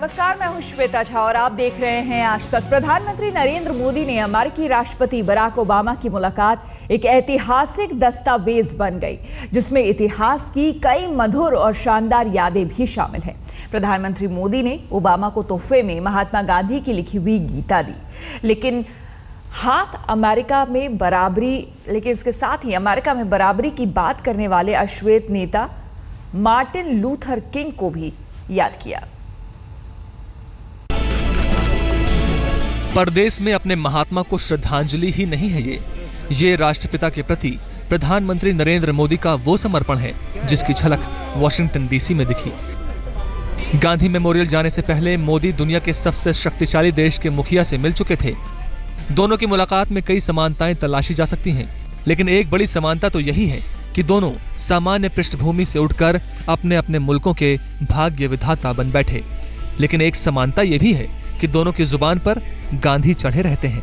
नमस्कार, मैं हूं श्वेता झा और आप देख रहे हैं आज तक। प्रधानमंत्री नरेंद्र मोदी ने अमेरिकी राष्ट्रपति बराक ओबामा की मुलाकात एक ऐतिहासिक दस्तावेज बन गई, जिसमें इतिहास की कई मधुर और शानदार यादें भी शामिल हैं। प्रधानमंत्री मोदी ने ओबामा को तोहफे में महात्मा गांधी की लिखी हुई गीता दी, लेकिन इसके साथ ही अमेरिका में बराबरी की बात करने वाले अश्वेत नेता मार्टिन लूथर किंग को भी याद किया। परदेश में अपने महात्मा को श्रद्धांजलि ही नहीं है ये राष्ट्रपिता के प्रति प्रधानमंत्री नरेंद्र मोदी का वो समर्पण है जिसकी झलक वॉशिंगटन डीसी में दिखी। गांधी मेमोरियल जाने से पहले मोदी दुनिया के सबसे शक्तिशाली देश के मुखिया से मिल चुके थे। दोनों की मुलाकात में कई समानताएं तलाशी जा सकती हैं, लेकिन एक बड़ी समानता तो यही है कि दोनों सामान्य पृष्ठभूमि से उठकर अपने अपने मुल्कों के भाग्य विधाता बन बैठे। लेकिन एक समानता यह भी है कि दोनों की जुबान पर गांधी चढ़े रहते हैं।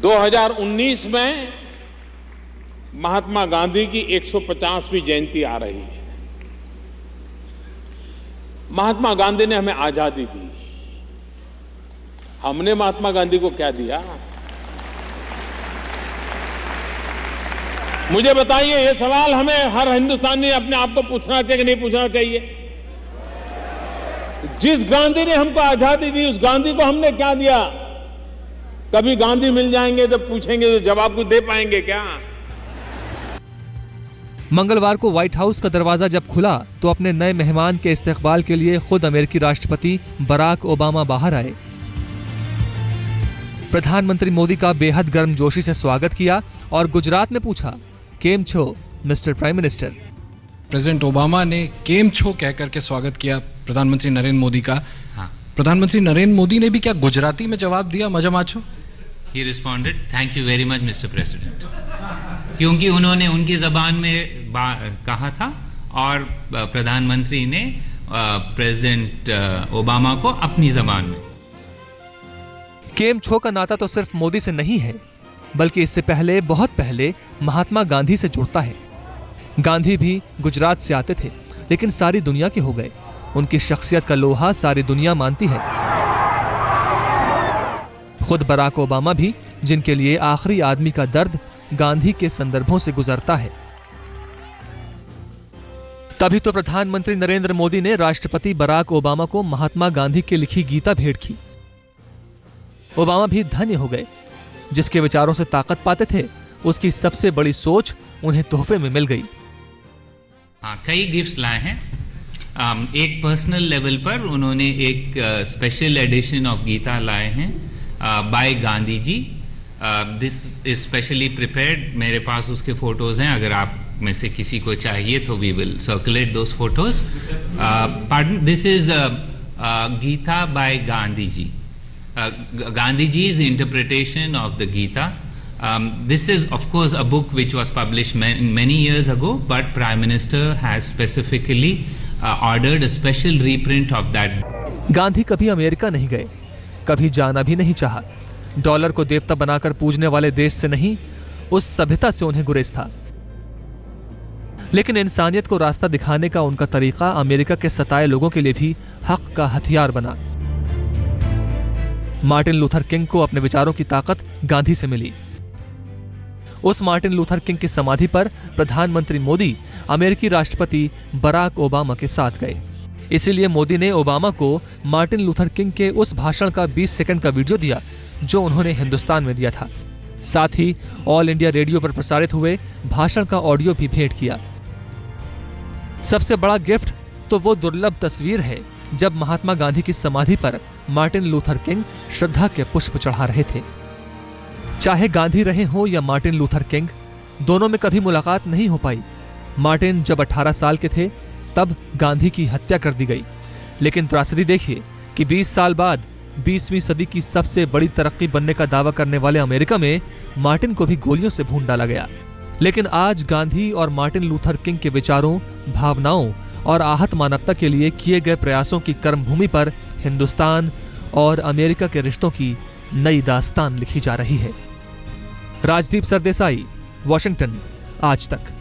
2019 में महात्मा गांधी की 150वीं जयंती आ रही है। महात्मा गांधी ने हमें आजादी दी। हमने महात्मा गांधी को क्या दिया? मुझे बताइए, ये सवाल हमें हर हिंदुस्तानी अपने आप को पूछना चाहिए कि नहीं पूछना चाहिए? जिस गांधी ने हमको आजादी दी, उस गांधी को हमने क्या दिया? कभी गांधी मिल जाएंगे तो पूछेंगे, तो जवाब कुछ दे पाएंगे क्या? मंगलवार को व्हाइट हाउस का दरवाजा जब खुला तो अपने नए मेहमान के इस्तकबाल के लिए खुद अमेरिकी राष्ट्रपति बराक ओबामा बाहर आए। प्रधानमंत्री मोदी का बेहद गर्मजोशी से स्वागत किया और गुजरात में पूछा, केम छो mister prime minister. President Obama ने केम छो कहकर के स्वागत किया प्रधानमंत्री नरेंद्र मोदी का। हाँ। प्रधानमंत्री नरेंद्र मोदी ने भी क्या गुजराती में जवाब दिया, मजा macho? He responded, thank you very much, Mr. President. क्योंकि उन्होंने उनकी जबान में कहा था और प्रधानमंत्री ने प्रेसिडेंट ओबामा को अपनी जबान में। केम छो का नाता तो सिर्फ मोदी से नहीं है, बल्कि इससे पहले, बहुत पहले महात्मा गांधी से जुड़ता है। गांधी भी गुजरात से आते थे, लेकिन सारी दुनिया के हो गए। उनकी शख्सियत का लोहा सारी दुनिया मानती है। खुद बराक ओबामा भी, जिनके लिए आखिरी आदमी का दर्द गांधी के संदर्भों से गुजरता है। तभी तो प्रधानमंत्री नरेंद्र मोदी ने राष्ट्रपति बराक ओबामा को महात्मा गांधी की लिखी गीता भेंट की। ओबामा भी धन्य हो गए। जिसके विचारों से ताकत पाते थे, उसकी सबसे बड़ी सोच उन्हें तोहफे में मिल गई। कई गिफ्ट्स लाए हैं। एक पर्सनल लेवल पर उन्होंने एक स्पेशल एडिशन ऑफ गीता लाए हैं by Gandhi ji. This is specially prepared. मेरे पास उसके फोटोज हैं, अगर आप में से किसी को चाहिए तो we will circulate those photos. This is Gita by Gandhi ji. Gandhiji's interpretation of the Gita. This is of course a book which was published many years ago, but Prime Minister has specifically ordered a special reprint of that. Gandhi कभी America नहीं गए, कभी जाना भी नहीं चाहा। Dollar को देवता बनाकर पूजने वाले देश से नहीं, उस सभ्यता से उन्हें गुरेज था। लेकिन इंसानियत को रास्ता दिखाने का उनका तरीका अमेरिका के सताए लोगों के लिए भी हक का हथियार बना। मार्टिन लूथर किंग को अपने विचारों की ताकत गांधी से मिली। उस मार्टिन लूथर किंग की समाधि पर प्रधानमंत्री मोदी अमेरिकी राष्ट्रपति बराक ओबामा के साथ गए। इसीलिए मोदी ने ओबामा को मार्टिन लूथर किंग के उस भाषण का 20 सेकंड का वीडियो दिया जो उन्होंने हिंदुस्तान में दिया था। साथ ही ऑल इंडिया रेडियो पर प्रसारित हुए भाषण का ऑडियो भी भेंट किया। सबसे बड़ा गिफ्ट तो वो दुर्लभ तस्वीर है जब महात्मा गांधी की समाधि पर मार्टिन लूथर किंग श्रद्धा के पुष्प चढ़ा रहे थे। चाहे गांधी रहे हो या मार्टिन लूथर किंग, दोनों में कभी मुलाकात नहीं हो पाई। मार्टिन जब 18 साल के थे तब गांधी की हत्या कर दी गई। लेकिन त्रासदी देखिए कि 20 साल बाद 20वीं सदी की सबसे बड़ी तरक्की बनने का दावा करने वाले अमेरिका में मार्टिन को भी गोलियों से भून डाला गया। लेकिन आज गांधी और मार्टिन लूथर किंग के विचारों, भावनाओं और आहत मानवता के लिए किए गए प्रयासों की कर्मभूमि पर हिंदुस्तान और अमेरिका के रिश्तों की नई दास्तान लिखी जा रही है। राजदीप सरदेसाई, वॉशिंगटन, आज तक।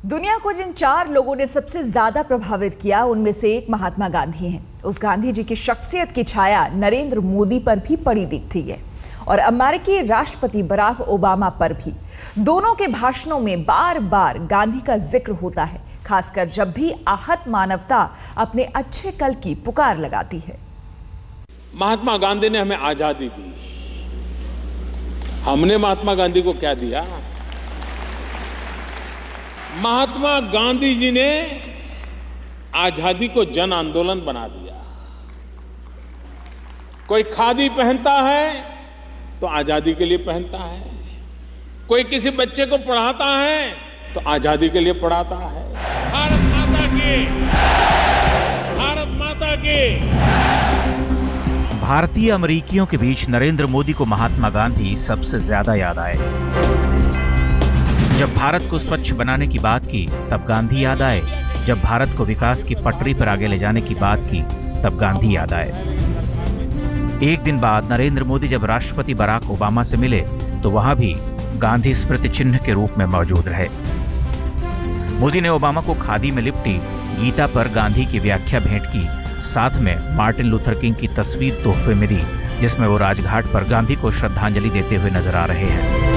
दुनिया को जिन 4 लोगों ने सबसे ज्यादा प्रभावित किया उनमें से एक महात्मा गांधी हैं। उस गांधी जी की शख्सियत की छाया नरेंद्र मोदी पर भी पड़ी दिखती है और अमेरिकी राष्ट्रपति बराक ओबामा पर भी। दोनों के भाषणों में बार बार गांधी का जिक्र होता है, खासकर जब भी आहत मानवता अपने अच्छे कल की पुकार लगाती है। महात्मा गांधी ने हमें आजादी दी। हमने महात्मा गांधी को क्या दिया? महात्मा गांधी जी ने आजादी को जन आंदोलन बना दिया। कोई खादी पहनता है तो आजादी के लिए पहनता है, कोई किसी बच्चे को पढ़ाता है तो आजादी के लिए पढ़ाता है। भारत माता की, भारत माता की। भारतीय अमेरिकियों के बीच नरेंद्र मोदी को महात्मा गांधी सबसे ज्यादा याद आए। जब भारत को स्वच्छ बनाने की बात की तब गांधी याद आए, जब भारत को विकास की पटरी पर आगे ले जाने की बात की तब गांधी याद आए। एक दिन बाद नरेंद्र मोदी जब राष्ट्रपति बराक ओबामा से मिले तो वहां भी गांधी स्मृति चिन्ह के रूप में मौजूद रहे। मोदी ने ओबामा को खादी में लिपटी गीता पर गांधी की व्याख्या भेंट की, साथ में मार्टिन लूथर किंग की तस्वीर तोहफे में दी, जिसमें वो राजघाट पर गांधी को श्रद्धांजलि देते हुए नजर आ रहे हैं।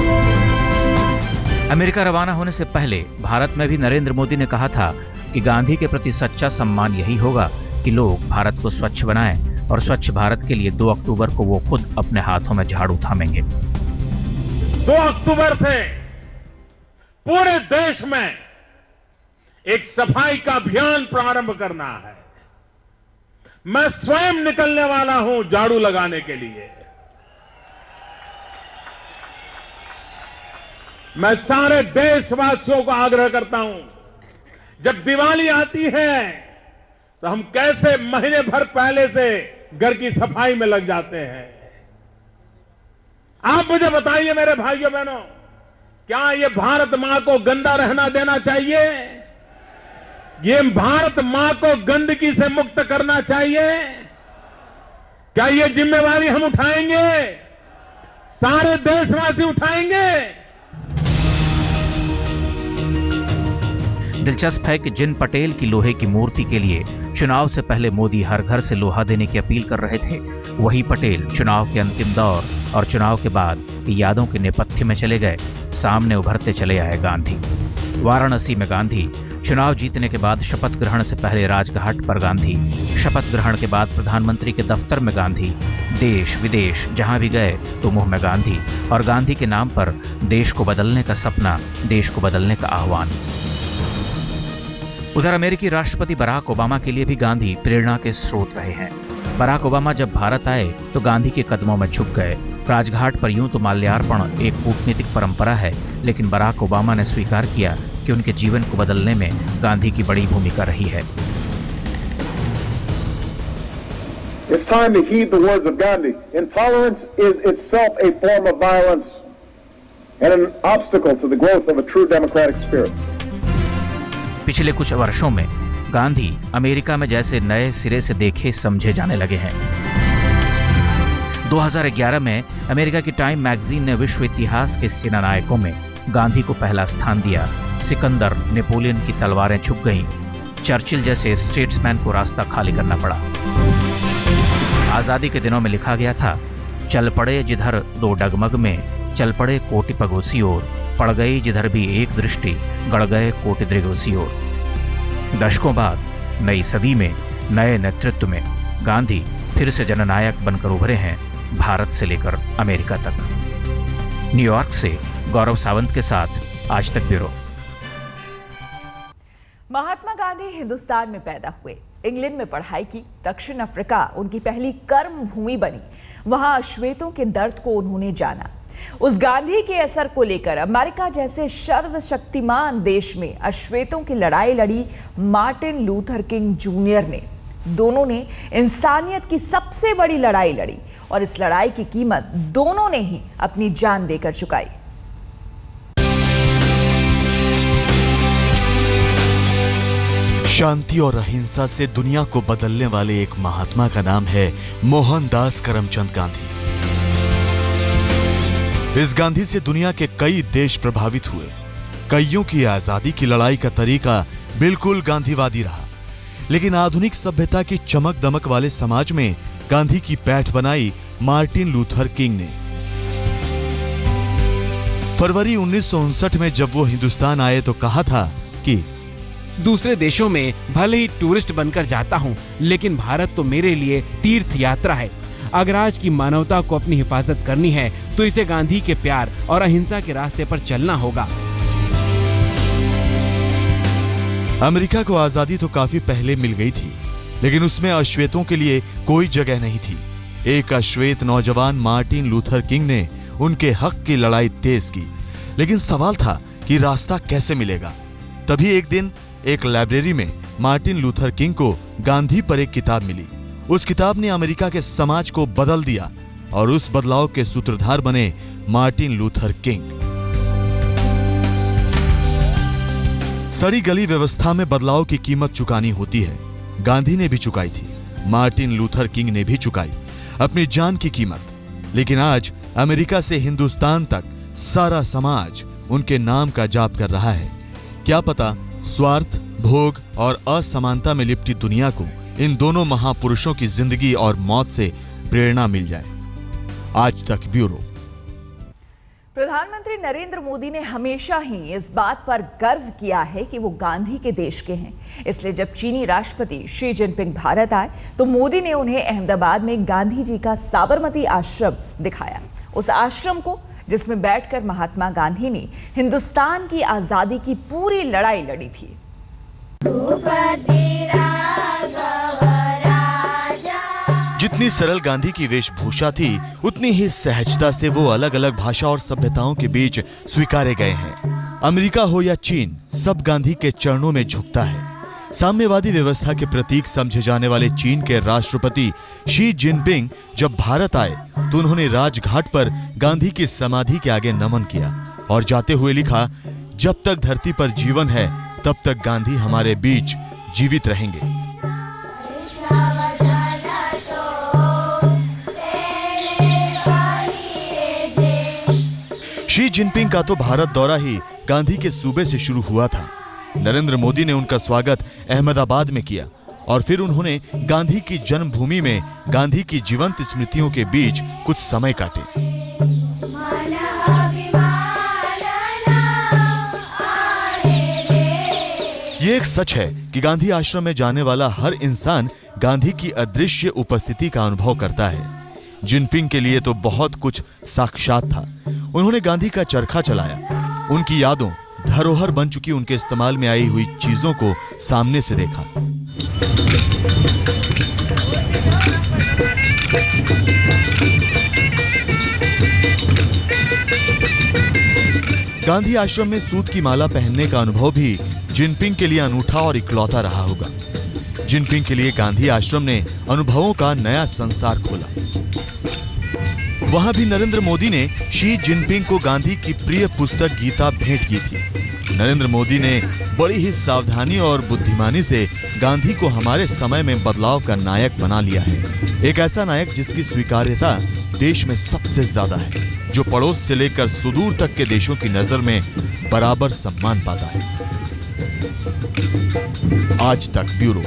अमेरिका रवाना होने से पहले भारत में भी नरेंद्र मोदी ने कहा था कि गांधी के प्रति सच्चा सम्मान यही होगा कि लोग भारत को स्वच्छ बनाएं और स्वच्छ भारत के लिए 2 अक्टूबर को वो खुद अपने हाथों में झाड़ू थामेंगे। 2 अक्टूबर से पूरे देश में एक सफाई का अभियान प्रारंभ करना है। मैं स्वयं निकलने वाला हूं झाड़ू लगाने के लिए। मैं सारे देशवासियों को आग्रह करता हूं, जब दिवाली आती है तो हम कैसे महीने भर पहले से घर की सफाई में लग जाते हैं। आप मुझे बताइए मेरे भाइयों बहनों, क्या ये भारत मां को गंदा रहना देना चाहिए? ये भारत मां को गंदगी से मुक्त करना चाहिए? क्या ये जिम्मेवारी हम उठाएंगे? सारे देशवासी उठाएंगे? दिलचस्प है कि जिन पटेल की लोहे की मूर्ति के लिए चुनाव से पहले मोदी हर घर से लोहा देने की अपील कर रहे थे, वही पटेल चुनाव के अंतिम दौर और चुनाव के बाद यादों के नेपथ्य में चले गए। सामने उभरते चले आए गांधी। वाराणसी में गांधी, चुनाव जीतने के बाद शपथ ग्रहण से पहले राजघाट पर गांधी, शपथ ग्रहण के बाद प्रधानमंत्री के दफ्तर में गांधी, देश विदेश जहां भी गए तो मुंह में गांधी, और गांधी के नाम पर देश को बदलने का सपना, देश को बदलने का आह्वान। उधर अमेरिकी राष्ट्रपति बराक ओबामा के लिए भी गांधी प्रेरणा के स्रोत रहे हैं। बराक ओबामा जब भारत आए तो गांधी के कदमों में झुक गए। राजघाट पर यूं तो माल्यार्पण एक कूटनीतिक परंपरा है, लेकिन बराक ओबामा ने स्वीकार किया कि उनके जीवन को बदलने में गांधी की बड़ी भूमिका रही है। It's time to heed the words of Gandhi. Intolerance is itself a form of violence and an obstacle to the growth of a true democratic spirit. पिछले कुछ वर्षों में गांधी अमेरिका में जैसे नए सिरे से देखे समझे जाने लगे हैं। 2011 में अमेरिका की टाइम मैगजीन ने विश्व इतिहास के सेनानायकों में गांधी को पहला स्थान दिया। सिकंदर, नेपोलियन की तलवारें झुक गईं। चर्चिल जैसे स्टेट्समैन को रास्ता खाली करना पड़ा। आजादी के दिनों में लिखा गया था, चल पड़े जिधर 2 डगमग में, चल पड़े कोटि पगोसी ओर, पड़ गई जिधर भी एक दृष्टि, गड़ गए कोटि दृगोसी ओर। दशकों बाद नई सदी में नए नेतृत्व में गांधी फिर से जननायक बनकर उभरे हैं, भारत से लेकर अमेरिका तक। न्यूयॉर्क से गौरव सावंत के साथ आज तक ब्यूरो। महात्मा गांधी हिंदुस्तान में पैदा हुए, इंग्लैंड में पढ़ाई की, दक्षिण अफ्रीका उनकी पहली कर्म भूमि बनी। वहां अश्वेतों के दर्द को उन्होंने जाना। उस गांधी के असर को लेकर अमेरिका जैसे सर्वशक्तिमान देश में अश्वेतों की लड़ाई लड़ी मार्टिन लूथर किंग जूनियर ने। दोनों ने इंसानियत की सबसे बड़ी लड़ाई लड़ी और इस लड़ाई की कीमत दोनों ने ही अपनी जान देकर चुकाई। शांति और अहिंसा से दुनिया को बदलने वाले एक महात्मा का नाम है मोहनदास करमचंद गांधी। इस गांधी से दुनिया के कई देश प्रभावित हुए, कईयों की आजादी की लड़ाई का तरीका बिल्कुल गांधीवादी रहा, लेकिन आधुनिक सभ्यता की चमक दमक वाले समाज में गांधी की पैठ बनाई मार्टिन लूथर किंग ने। फरवरी 1959 में जब वो हिंदुस्तान आए तो कहा था कि दूसरे देशों में भले ही टूरिस्ट बनकर जाता हूँ, लेकिन भारत तो मेरे लिए तीर्थ यात्रा है। अगर आज की मानवता को अपनी हिफाजत करनी है तो इसे गांधी के प्यार और अहिंसा के रास्ते पर चलना होगा। अमेरिका को आजादी तो काफी पहले मिल गई थी, लेकिन उसमें अश्वेतों के लिए कोई जगह नहीं थी। एक अश्वेत नौजवान मार्टिन लूथर किंग ने उनके हक की लड़ाई तेज की, लेकिन सवाल था कि रास्ता कैसे मिलेगा। तभी एक दिन एक लाइब्रेरी में मार्टिन लूथर किंग को गांधी पर एक किताब मिली। उस किताब ने अमेरिका के समाज को बदल दिया और उस बदलाव के सूत्रधार बने मार्टिन लूथर किंग। सड़ी गली व्यवस्था में बदलाव की कीमत चुकानी होती है। गांधी ने भी चुकाई थी, मार्टिन लूथर किंग ने भी चुकाई अपनी जान की कीमत। लेकिन आज अमेरिका से हिंदुस्तान तक सारा समाज उनके नाम का जाप कर रहा है। क्या पता स्वार्थ, भोग और असमानता में लिपटी दुनिया को इन दोनों महापुरुषों की जिंदगी और मौत से प्रेरणा मिल जाए। आज तक ब्यूरो। प्रधानमंत्री नरेंद्र मोदी ने हमेशा ही इस बात पर गर्व किया है कि वो गांधी के देश के हैं। इसलिए जब चीनी राष्ट्रपति शी जिनपिंग भारत आए तो मोदी ने उन्हें अहमदाबाद में गांधी जी का साबरमती आश्रम दिखाया। उस आश्रम को जिसमें बैठकर महात्मा गांधी ने हिंदुस्तान की आजादी की पूरी लड़ाई लड़ी थी। जितनी सरल गांधी की वेशभूषा थी, उतनी ही सहजता से वो अलग अलग भाषा और सभ्यताओं के बीच स्वीकारे गए हैं। अमेरिका हो या चीन, सब गांधी के चरणों में झुकता है। साम्यवादी व्यवस्था के प्रतीक समझे जाने वाले चीन के राष्ट्रपति शी जिनपिंग जब भारत आए तो उन्होंने राजघाट पर गांधी की समाधि के आगे नमन किया और जाते हुए लिखा, जब तक धरती पर जीवन है तब तक गांधी हमारे बीच जीवित रहेंगे। शी जिनपिंग का तो भारत दौरा ही गांधी के सूबे से शुरू हुआ था। नरेंद्र मोदी ने उनका स्वागत अहमदाबाद में किया और फिर उन्होंने गांधी की जन्मभूमि में गांधी की जीवंत स्मृतियों के बीच कुछ समय काटे। ये एक सच है कि गांधी आश्रम में जाने वाला हर इंसान गांधी की अदृश्य उपस्थिति का अनुभव करता है। जिनपिंग के लिए तो बहुत कुछ साक्षात था। उन्होंने गांधी का चरखा चलाया, उनकी यादों, धरोहर बन चुकी उनके इस्तेमाल में आई हुई चीजों को सामने से देखा। गांधी आश्रम में सूत की माला पहनने का अनुभव भी जिनपिंग के लिए अनूठा और इकलौता रहा होगा। जिनपिंग के लिए गांधी आश्रम ने अनुभवों का नया संसार खोला। वहां भी नरेंद्र मोदी ने शी जिनपिंग को गांधी की प्रिय पुस्तक गीता भेंट की थी। नरेंद्र मोदी ने बड़ी ही सावधानी और बुद्धिमानी से गांधी को हमारे समय में बदलाव का नायक बना लिया है। एक ऐसा नायक जिसकी स्वीकार्यता देश में सबसे ज्यादा है, जो पड़ोस से लेकर सुदूर तक के देशों की नजर में बराबर सम्मान पाता है। आज तक ब्यूरो।